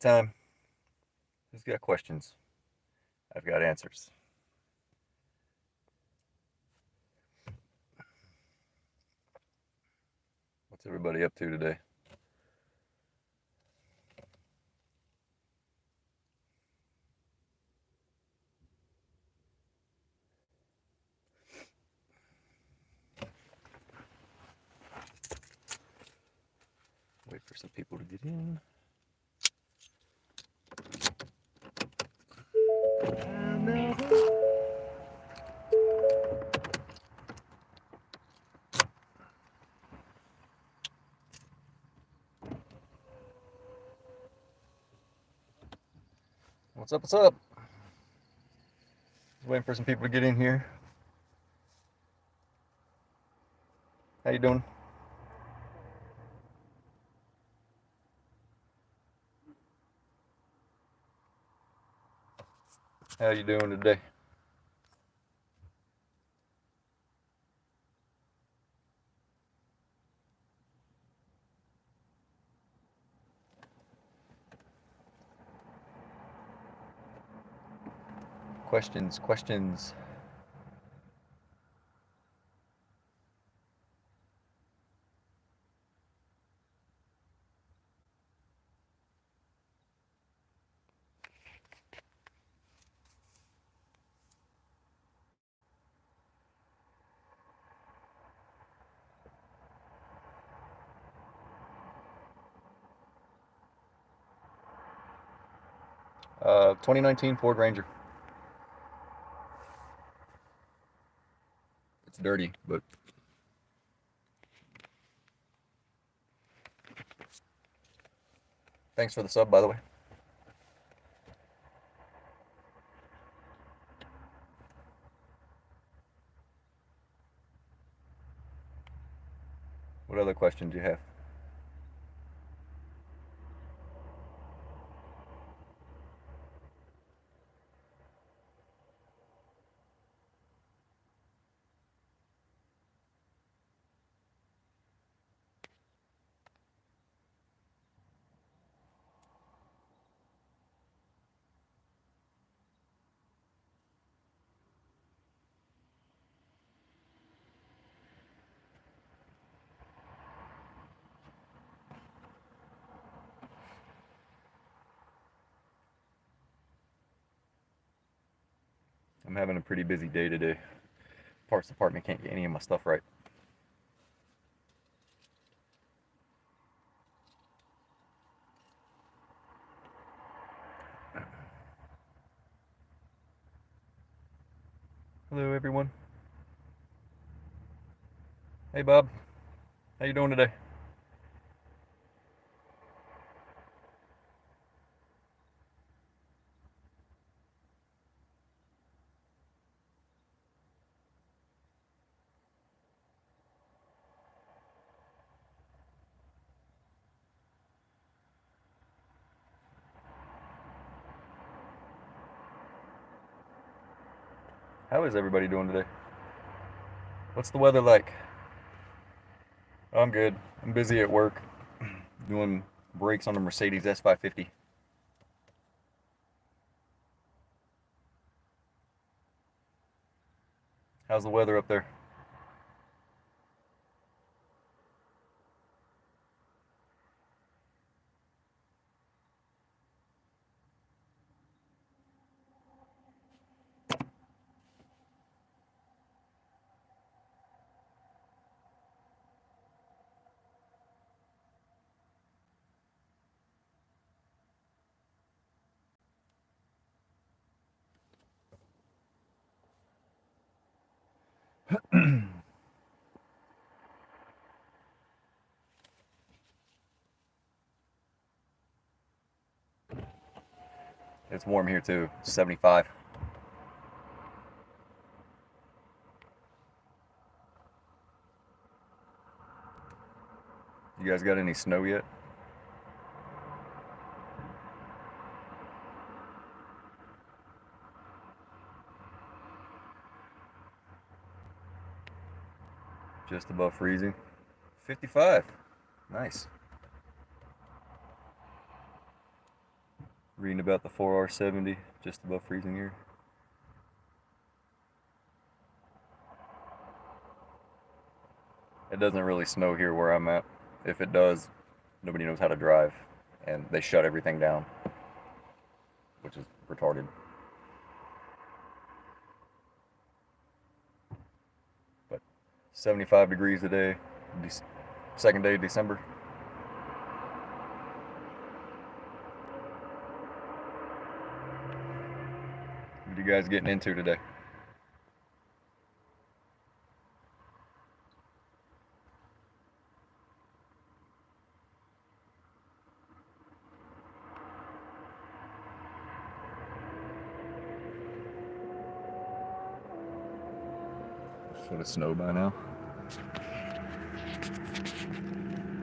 Time. Who's got questions? I've got answers. What's everybody up to today? Wait for some people to get in. What's up? What's up? Just waiting for some people to get in here. How you doing? How you doing today? Questions. 2019 Ford Ranger. It's dirty, but thanks for the sub, by the way. What other questions do you have? I'm having a pretty busy day today. Parts department can't get any of my stuff right. Hello, everyone. Hey, Bob. How you doing today? How is everybody doing today? What's the weather like? I'm good. I'm busy at work doing brakes on the Mercedes S550. How's the weather up there? It's warm here too. 75. You guys got any snow yet? Just above freezing. 55. Nice. Reading about the 4R70, just above freezing here. It doesn't really snow here where I'm at. If it does, nobody knows how to drive, and they shut everything down, which is retarded. But 75 degrees today, second day of December. What are you guys getting into today? Foot of snow by now.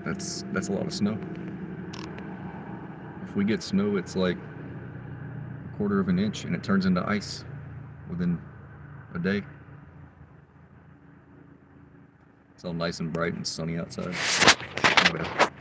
That's a lot of snow. If we get snow, it's like a quarter of an inch, and it turns into ice within a day. It's all nice and bright and sunny outside. Not bad.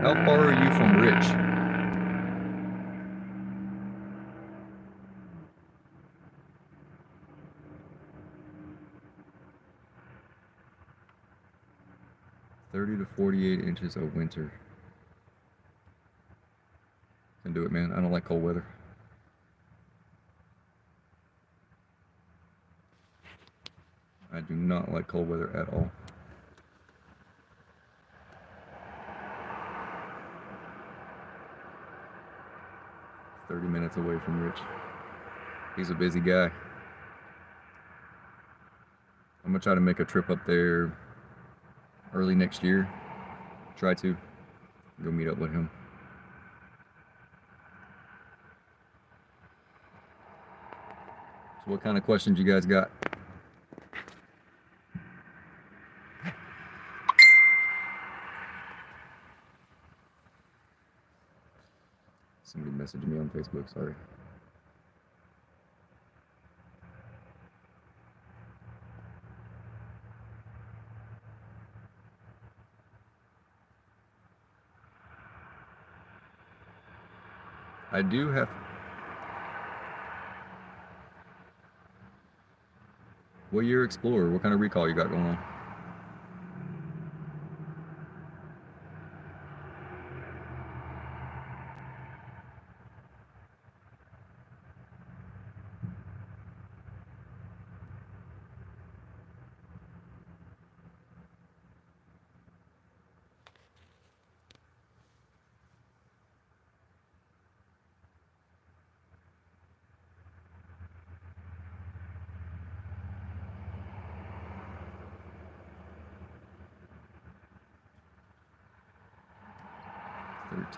How far are you from Rich? $30 to 48 inches of winter. Can do it, man. I don't like cold weather. I do not like cold weather at all. "30 minutes away from Rich. He's a busy guy. I'm gonna try to make a trip up there early next year. Try to go meet up with him. So what kind of questions you guys got? Somebody messaged me on Facebook, sorry. I do have... What year Explorer? What kind of recall you got going on?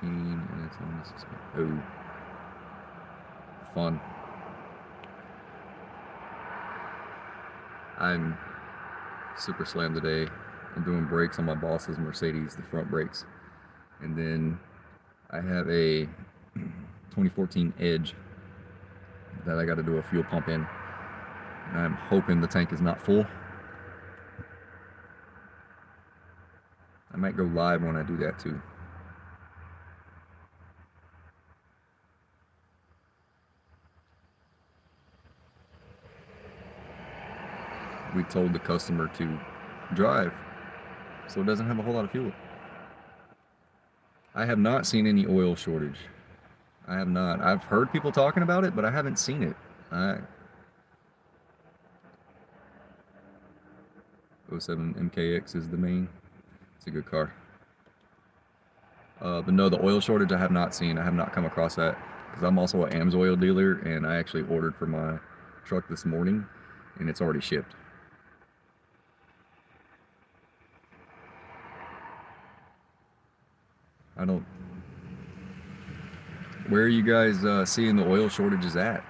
And it's on this. Oh, fun. I'm super slammed today. I'm doing brakes on my boss's Mercedes, the front brakes. And then I have a 2014 Edge that I got to do a fuel pump in. And I'm hoping the tank is not full. I might go live when I do that too. We told the customer to drive, so it doesn't have a whole lot of fuel. I have not seen any oil shortage. I have not. I've heard people talking about it, but I haven't seen it. 07 MKX is the main. It's a good car. But no, the oil shortage I have not seen. I have not come across that, because I'm also an AMSOIL dealer, and I actually ordered for my truck this morning, and it's already shipped. Where are you guys seeing the oil shortages at?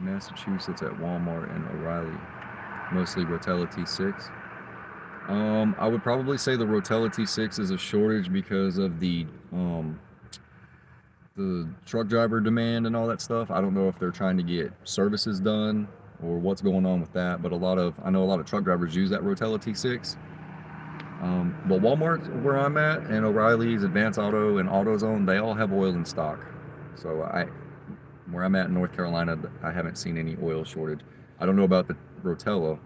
Massachusetts at Walmart and O'Reilly. Mostly Rotella T6. I would probably say the Rotella T6 is a shortage because of the truck driver demand and all that stuff. I don't know if they're trying to get services done or what's going on with that, but I know a lot of truck drivers use that Rotella T6. But Walmart, where I'm at, and O'Reilly's, Advance Auto, and AutoZone, they all have oil in stock. So where I'm at in North Carolina, I haven't seen any oil shortage. I don't know about the Rotella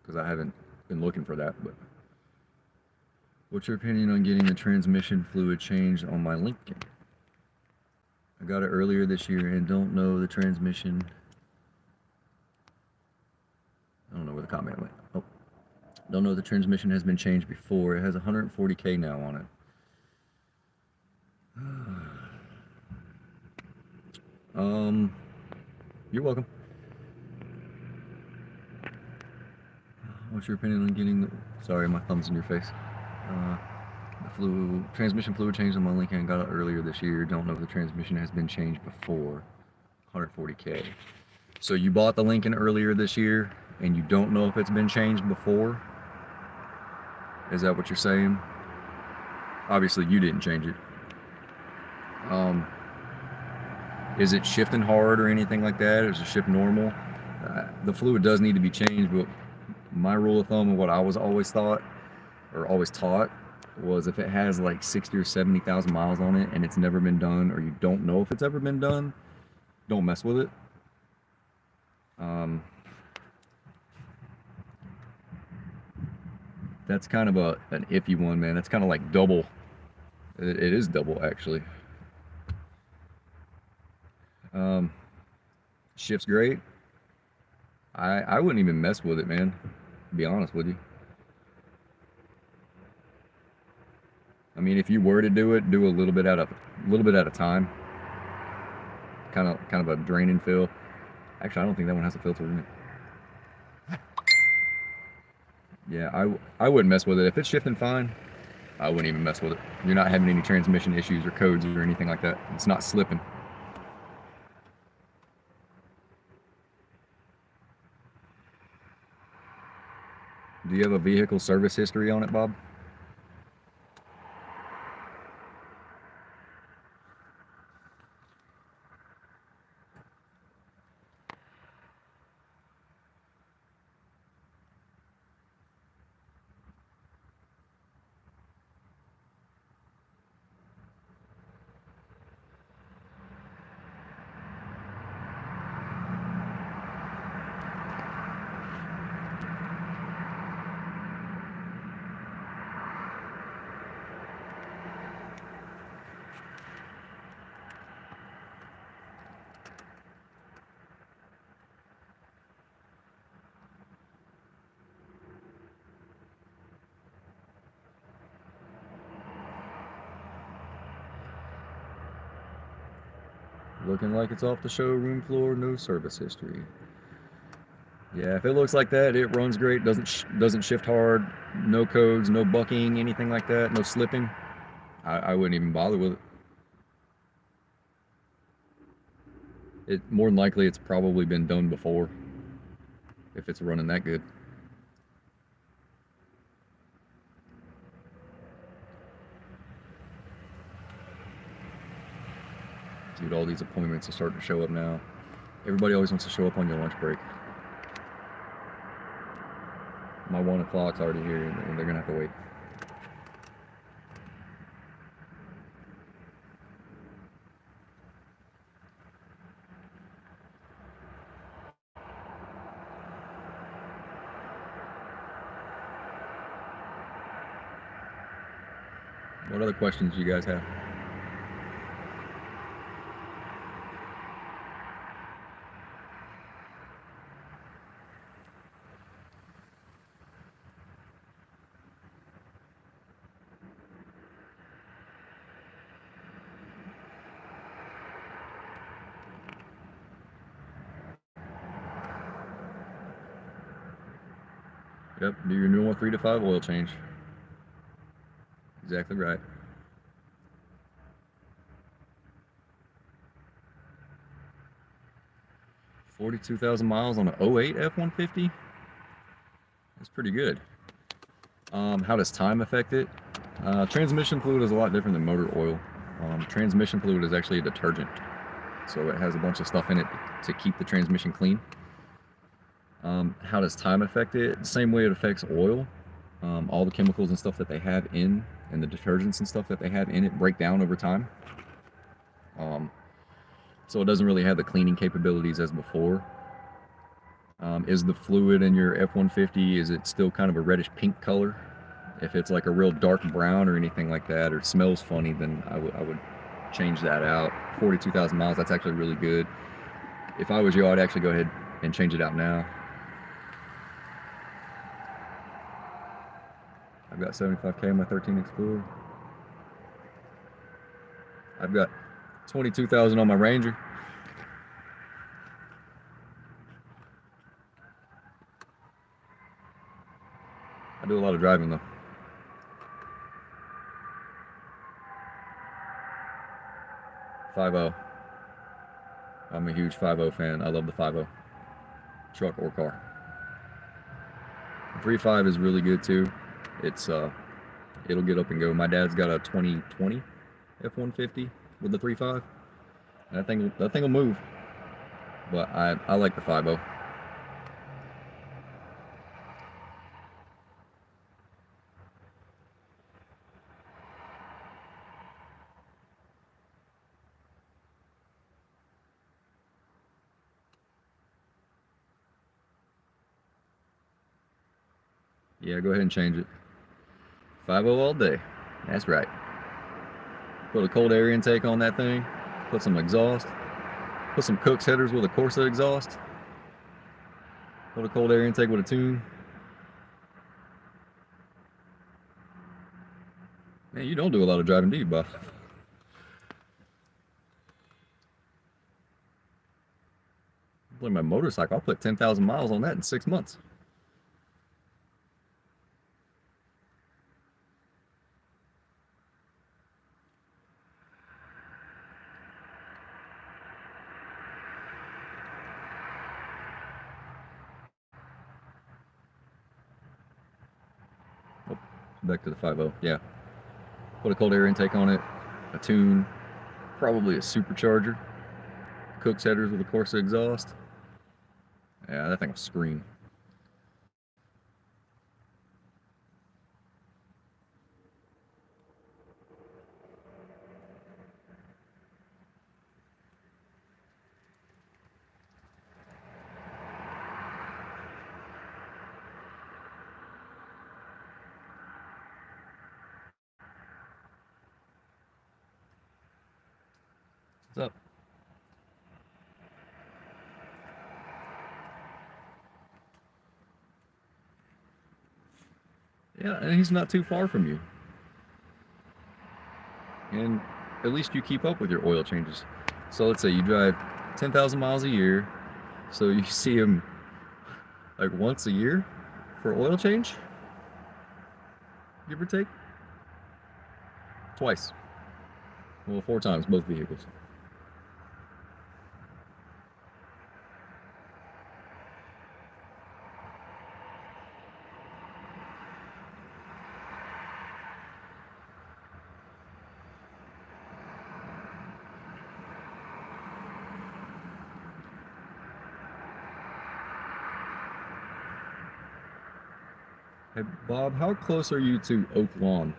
because I haven't been looking for that. But what's your opinion on getting the transmission fluid changed on my Lincoln? I got it earlier this year and don't know the transmission. I don't know where the comment went. Oh, don't know the transmission has been changed before. It has 140K now on it. You're welcome. What's your opinion on getting the... Sorry, my thumb's in your face. The transmission fluid changed on my Lincoln. Got it earlier this year. Don't know if the transmission has been changed before. 140K. So you bought the Lincoln earlier this year and you don't know if it's been changed before? Is that what you're saying? Obviously you didn't change it. Is it shifting hard or anything like that? Is it shift normal? The fluid does need to be changed, but my rule of thumb and what I was always taught was if it has like 60 or 70,000 miles on it and it's never been done, or you don't know if it's ever been done, don't mess with it. That's kind of an iffy one, man. That's kind of like double. It is double, actually. Shifts great. I wouldn't even mess with it, man. To be honest with you. I mean, if you were to do it, do a little bit at a time. Kind of a drain and fill. Actually, I don't think that one has a filter in it. Yeah, I wouldn't mess with it. If it's shifting fine, I wouldn't even mess with it. You're not having any transmission issues or codes or anything like that. It's not slipping. Do you have a vehicle service history on it, Bob? Looking like it's off the showroom floor, no service history. Yeah, if it looks like that, it runs great, doesn't shift hard, no codes, no bucking, anything like that, no slipping. I wouldn't even bother with it. More than likely it's probably been done before, if it's running that good. Dude, all these appointments are starting to show up now. Everybody always wants to show up on your lunch break. My 1 o'clock's already here and they're gonna have to wait. What other questions do you guys have? Yep, do your normal 3 to 5 oil change. Exactly right. 42,000 miles on an '08 F-150. That's pretty good. How does time affect it? Transmission fluid is a lot different than motor oil. Transmission fluid is actually a detergent, so it has a bunch of stuff in it to keep the transmission clean. How does time affect it? The same way it affects oil. All the chemicals and stuff that they have in, and the detergents and stuff that they have in it break down over time. So it doesn't really have the cleaning capabilities as before. Is the fluid in your F-150, is it still kind of a reddish pink color? If it's like a real dark brown or anything like that, or it smells funny, then I would change that out. 42,000 miles, that's actually really good. If I was you, I'd actually go ahead and change it out now. I've got 75K in my 13 Explorer. I've got 22,000 on my Ranger. I do a lot of driving though. .50. I'm a huge .50 fan. I love the .50, truck or car. The 3.5 is really good too. It's it'll get up and go. My dad's got a 2020 F-150 with the 3.5. That thing will move. But I like the .50. Yeah, go ahead and change it. 5.0 all day. That's right. Put a cold air intake on that thing. Put some exhaust. Put some Cook's headers with a Corsa exhaust. Put a cold air intake with a tune. Man, you don't do a lot of driving, do you, Bob? Like my motorcycle, I'll put 10,000 miles on that in 6 months. Oh, back to the 5.0. Yeah. Put a cold air intake on it, a tune, probably a supercharger, Cook's headers with a Corsa exhaust. Yeah, that thing will scream. What's up? Yeah, and he's not too far from you. And at least you keep up with your oil changes. So let's say you drive 10,000 miles a year, so you see him like once a year for oil change, give or take. Twice. Well, 4 times, both vehicles. Hey, Bob, how close are you to Oak Lawn?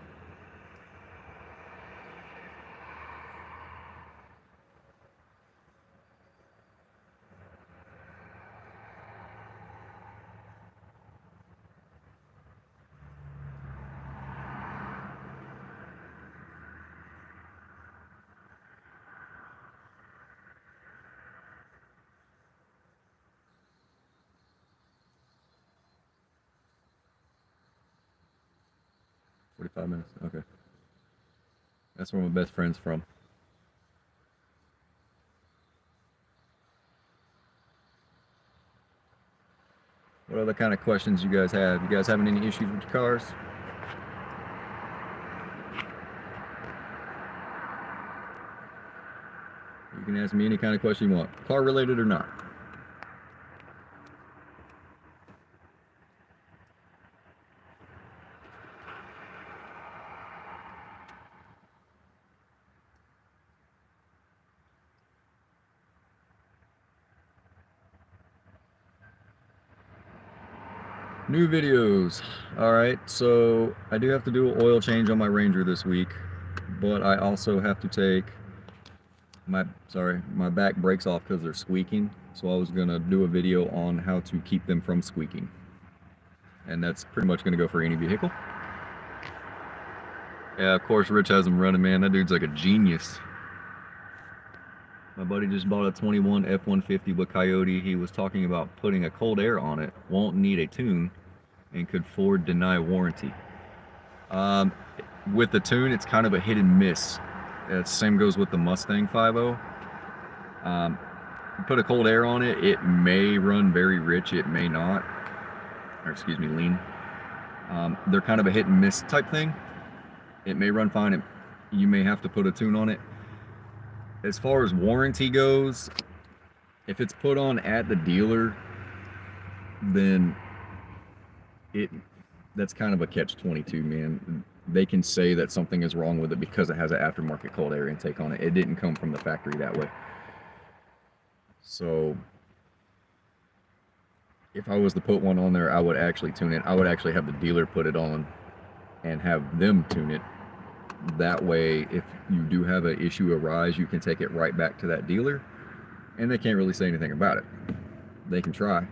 .45 minutes. Okay. That's where my best friend's from. What other kind of questions you guys have? You guys having any issues with your cars? You can ask me any kind of question you want, car related or not. New videos. All right, so I do have to do an oil change on my Ranger this week, but I also have to take my back brakes off because they're squeaking. So I was gonna do a video on how to keep them from squeaking, and that's pretty much gonna go for any vehicle. Yeah, of course, Rich has them running, man. That dude's like a genius. My buddy just bought a 21 F-150 with Coyote. He was talking about putting a cold air on it, won't need a tune, and could Ford deny warranty. Um, with the tune, it's kind of a hit and miss. Same goes with the Mustang 5.0. Put a cold air on it, it may run very rich, it may not. Or excuse me, lean. They're kind of a hit and miss type thing. It may run fine. You may have to put a tune on it. As far as warranty goes, if it's put on at the dealer, then that's kind of a catch-22, man. They can say that something is wrong with it because it has an aftermarket cold air intake on it. It didn't come from the factory that way. So if I was to put one on there, I would actually tune it. I would actually have the dealer put it on and have them tune it. That way, if you do have an issue arise, you can take it right back to that dealer, and they can't really say anything about it. They can try.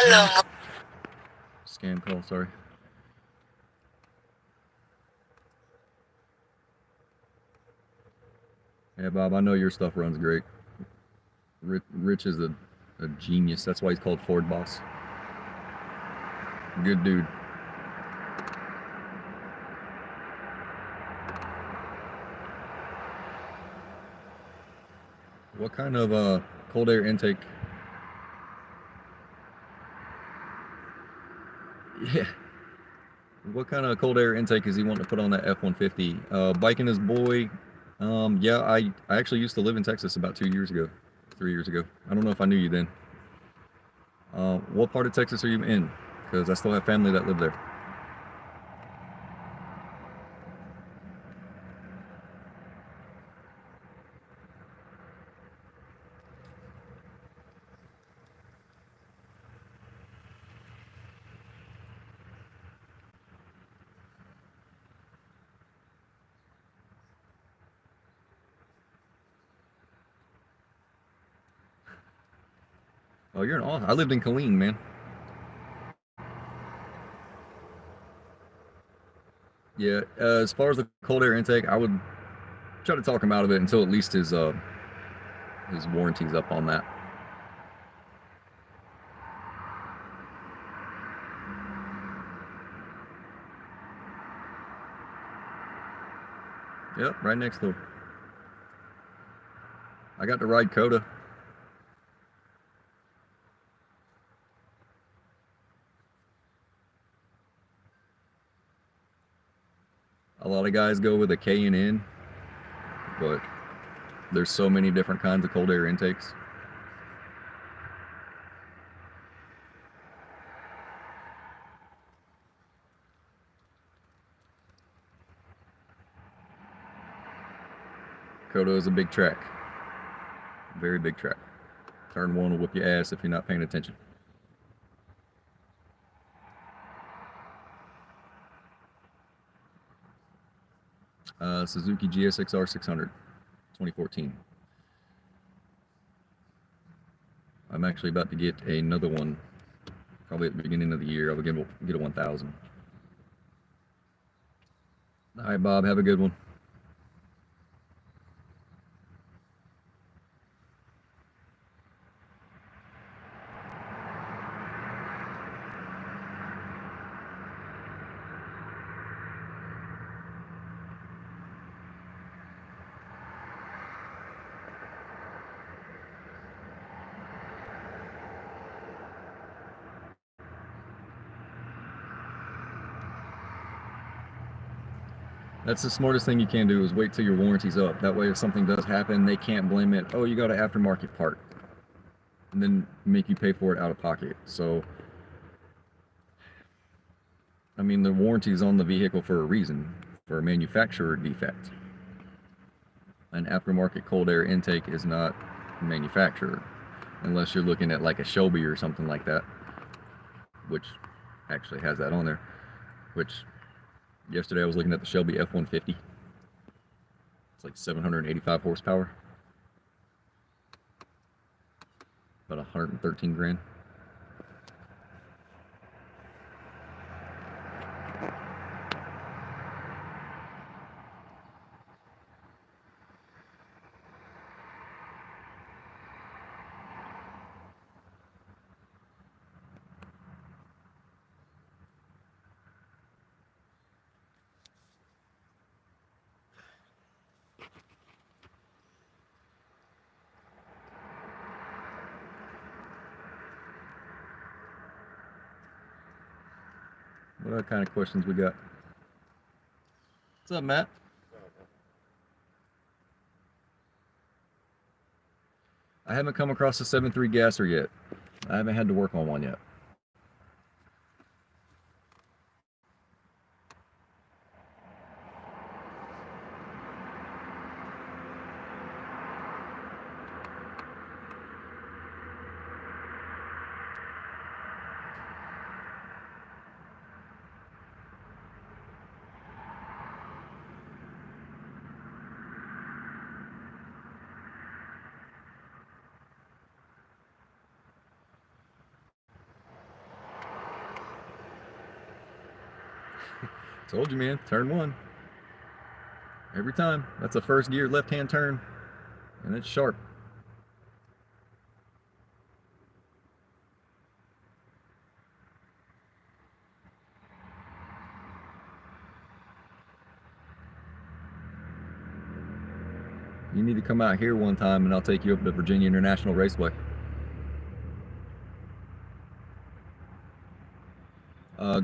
Hello. Scam call, sorry. Yeah, Bob, I know your stuff runs great. Rich is a genius. That's why he's called Ford Boss. Good dude. What kind of cold air intake? Yeah. What kind of cold air intake is he wanting to put on that F-150? Biking his boy. Yeah, I actually used to live in Texas about 2 years ago, 3 years ago. I don't know if I knew you then. What part of Texas are you in? Because I still have family that live there. Oh, you're in Austin. I lived in Killeen, man. Yeah, as far as the cold air intake, I would try to talk him out of it until at least his warranty's up on that. Yep, right next door. I got to ride Coda. A lot of guys go with a K&N, but there's so many different kinds of cold air intakes. Coda is a big track. Very big track. Turn one will whip your ass if you're not paying attention. Suzuki GSX-R 600, 2014. I'm actually about to get another one, probably at the beginning of the year. I will get a 1000. All right, Bob, have a good one. That's the smartest thing you can do, is wait till your warranty's up. That way if something does happen, they can't blame it. Oh, you got an aftermarket part. And then make you pay for it out of pocket. So, I mean, the warranty is on the vehicle for a reason, for a manufacturer defect. An aftermarket cold air intake is not manufacturer, unless you're looking at like a Shelby or something like that, which actually has that on there. Which yesterday I was looking at the Shelby F-150. It's like 785 horsepower, about 113 grand. What other kind of questions we got? What's up, Matt? I haven't come across a 7.3 gasser yet. I haven't had to work on one yet. Told you, man. Turn one. Every time. That's a first gear left-hand turn, and it's sharp. You need to come out here one time, and I'll take you up to Virginia International Raceway.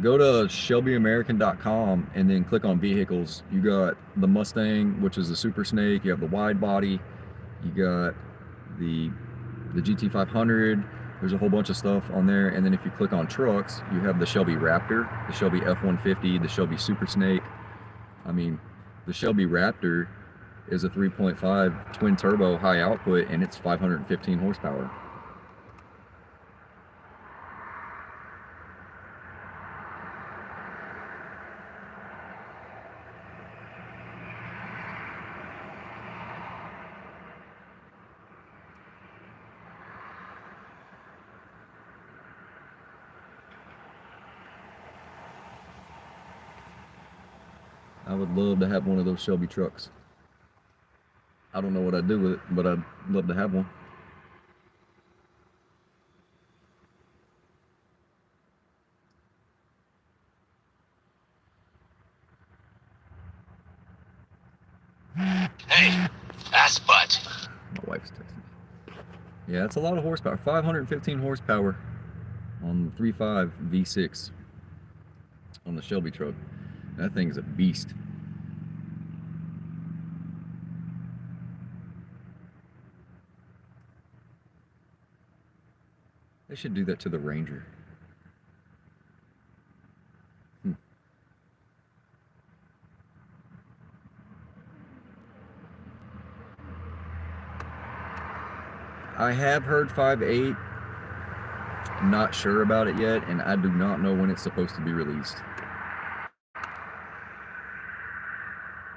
Go to ShelbyAmerican.com and then click on vehicles. You got the Mustang, which is a Super Snake. You have the wide body. You got the GT500. There's a whole bunch of stuff on there. And then if you click on trucks, you have the Shelby Raptor, the Shelby F-150, the Shelby Super Snake. I mean, the Shelby Raptor is a 3.5 twin turbo high output, and it's 515 horsepower. I would love to have one of those Shelby trucks. I don't know what I'd do with it, but I'd love to have one. Hey, ass butt. My wife's texting me. Yeah, it's a lot of horsepower. 515 horsepower on the 3.5 V6 on the Shelby truck. That thing's a beast. They should do that to the Ranger. I have heard 5.8. I'm not sure about it yet, and I do not know when it's supposed to be released.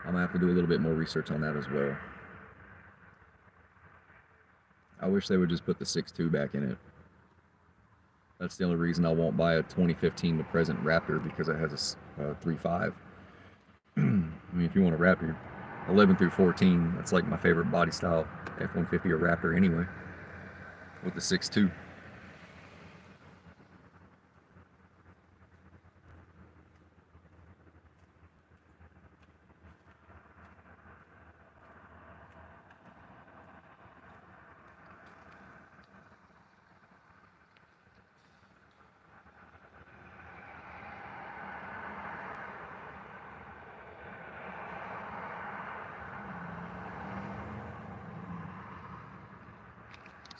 I'm gonna have to do a little bit more research on that as well. I wish they would just put the 6.2 back in it. That's the only reason I won't buy a 2015 to present Raptor, because it has a 3.5. I mean, if you want a Raptor, 11 through 14, that's like my favorite body style F-150 or Raptor anyway, with the 6.2.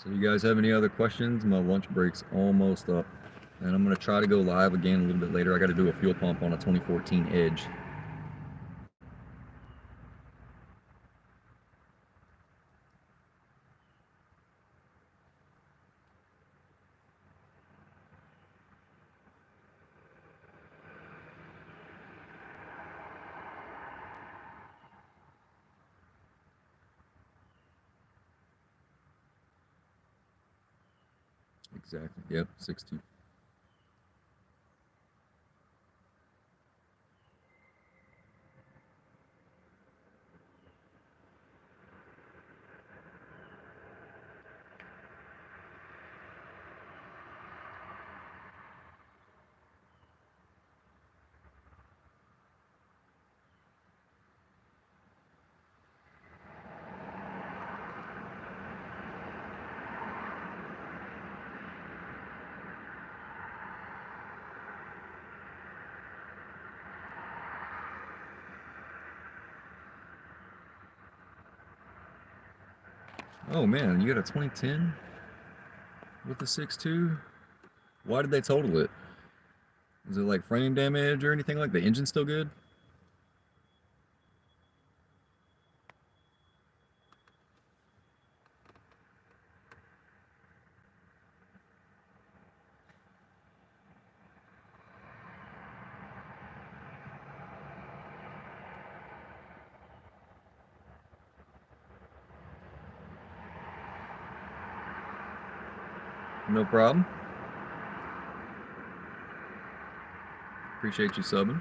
So you guys have any other questions? My lunch break's almost up. And I'm going to try to go live again a little bit later. I got to do a fuel pump on a 2014 Edge. Exactly. Yep, 6.2. Oh man, you got a 2010 with the 6.2? Why did they total it? Is it like frame damage or anything like the engine still good? No problem. Appreciate you subbing.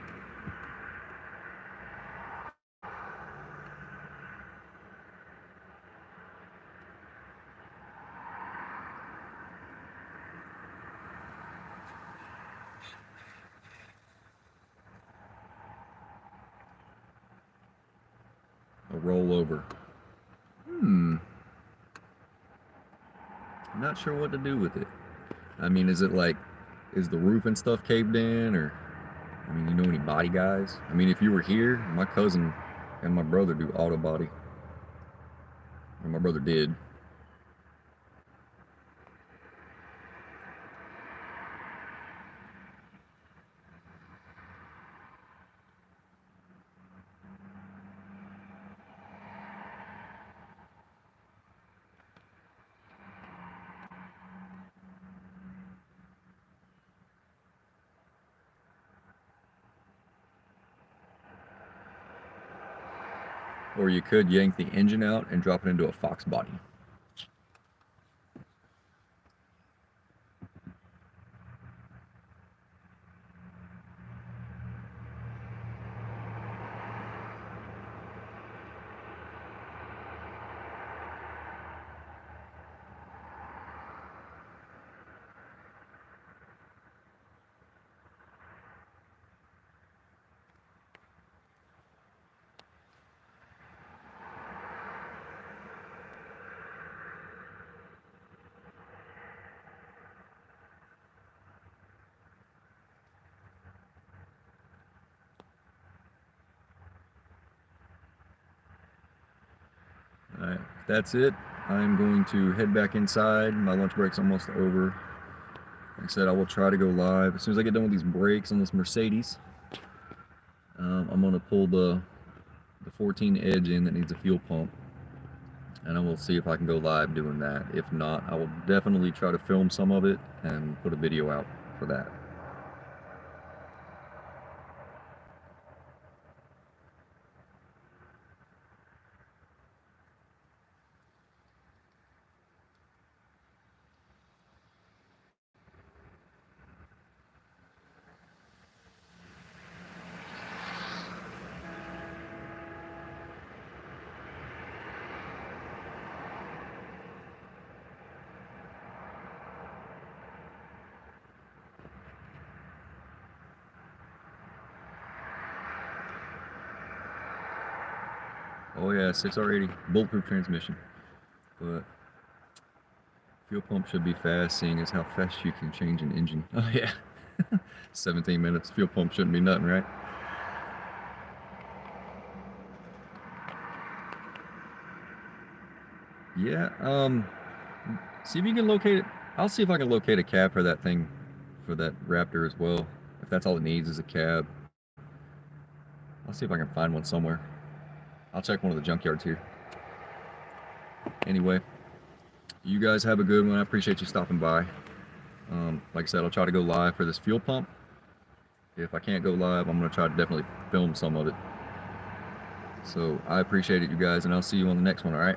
A rollover. Not sure what to do with it. I mean, is it like, is the roof and stuff caved in, or, I mean, you know any body guys? I mean, if you were here, my cousin and my brother do auto body. Or my brother did. Or you could yank the engine out and drop it into a Fox body. Alright, that's it. I'm going to head back inside. My lunch break's almost over. Like I said, I will try to go live. As soon as I get done with these brakes on this Mercedes, I'm going to pull the 14 Edge in that needs a fuel pump. And I will see if I can go live doing that. If not, I will definitely try to film some of it and put a video out for that. Oh yeah, 6R80, bulletproof transmission. But fuel pump should be fast, seeing as how fast you can change an engine. Oh yeah, 17 minutes. Fuel pump shouldn't be nothing, right? Yeah, See if you can locate it. I'll see if I can locate a cab for that thing, for that Raptor as well. If that's all it needs is a cab. I'll see if I can find one somewhere. I'll check one of the junkyards here. Anyway, you guys have a good one. I appreciate you stopping by. Like I said, I'll try to go live for this fuel pump. If I can't go live, I'm going to try to definitely film some of it. So I appreciate it, you guys, and I'll see you on the next one, all right?